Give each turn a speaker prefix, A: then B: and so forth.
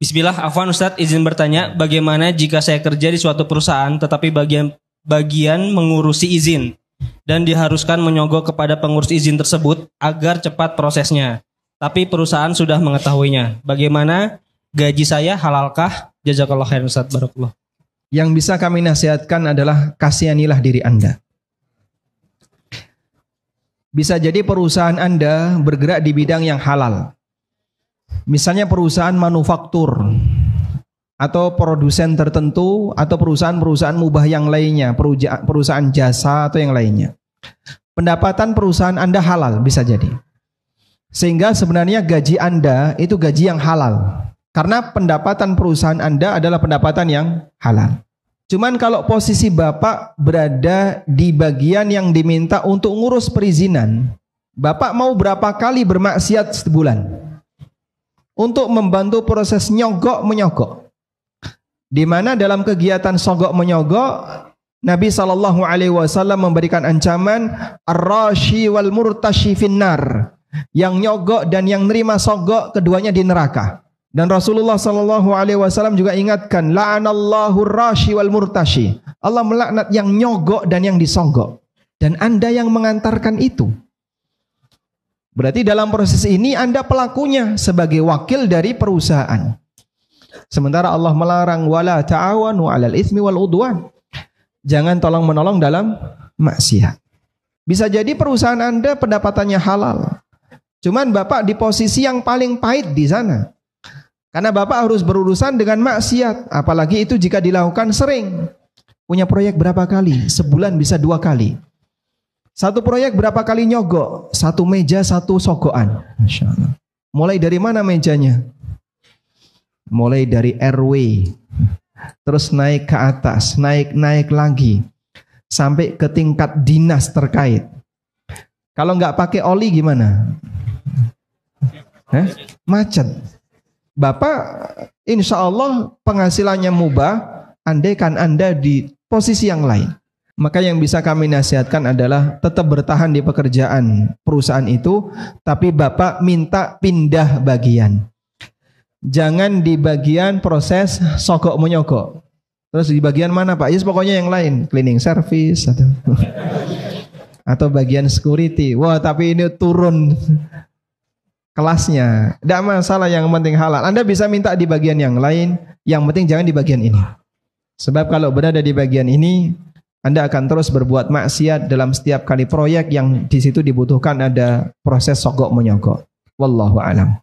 A: Bismillah, afwan Ustadz, izin bertanya, bagaimana jika saya kerja di suatu perusahaan tetapi bagian mengurusi izin dan diharuskan menyogok kepada pengurus izin tersebut agar cepat prosesnya, tapi perusahaan sudah mengetahuinya. Bagaimana, gaji saya halalkah? Jazakallah khairan Ustadz, barakallah.
B: Yang bisa kami nasihatkan adalah kasihanilah diri Anda. Bisa jadi perusahaan Anda bergerak di bidang yang halal. Misalnya perusahaan manufaktur atau produsen tertentu atau perusahaan-perusahaan mubah yang lainnya, perusahaan jasa atau yang lainnya. Pendapatan perusahaan Anda halal bisa jadi. Sehingga sebenarnya gaji Anda itu gaji yang halal. Karena pendapatan perusahaan Anda adalah pendapatan yang halal. Cuman kalau posisi Bapak berada di bagian yang diminta untuk ngurus perizinan, Bapak mau berapa kali bermaksiat sebulan? Untuk membantu proses nyogok menyogok, di mana dalam kegiatan sogok menyogok Nabi SAW memberikan ancaman ar-rashi wal murtashi finnar, yang nyogok dan yang nerima sogok keduanya di neraka. Dan Rasulullah SAW juga ingatkan la'anallahu ar-rashi wal murtashi, Allah melaknat yang nyogok dan yang disogok, dan Anda yang mengantarkan itu. Berarti dalam proses ini Anda pelakunya sebagai wakil dari perusahaan. Sementara Allah melarang wala ta'awanu 'alal itsmi wal udwan. Jangan tolong menolong dalam maksiat. Bisa jadi perusahaan Anda pendapatannya halal. Cuman Bapak di posisi yang paling pahit di sana. Karena Bapak harus berurusan dengan maksiat, apalagi itu jika dilakukan sering. Punya proyek berapa kali? Sebulan bisa 2 kali. Satu proyek berapa kali nyogok? 1 meja 1 sogokan. Masya Allah. Mulai dari mana mejanya? Mulai dari RW, terus naik ke atas, naik lagi, sampai ke tingkat dinas terkait. Kalau nggak pakai oli gimana? Macet. Bapak insya Allah penghasilannya mubah, andaikan Anda di posisi yang lain. Maka yang bisa kami nasihatkan adalah tetap bertahan di pekerjaan perusahaan itu, tapi Bapak minta pindah bagian. Jangan di bagian proses sogok menyogok. Terus di bagian mana Pak? Ya pokoknya yang lain, cleaning service atau bagian security. Wah tapi ini turun kelasnya. Tidak masalah, yang penting halal. Anda bisa minta di bagian yang lain, yang penting jangan di bagian ini. Sebab kalau berada di bagian ini, Anda akan terus berbuat maksiat dalam setiap kali proyek yang di situ dibutuhkan ada proses sogok menyogok. Wallahu a'lam.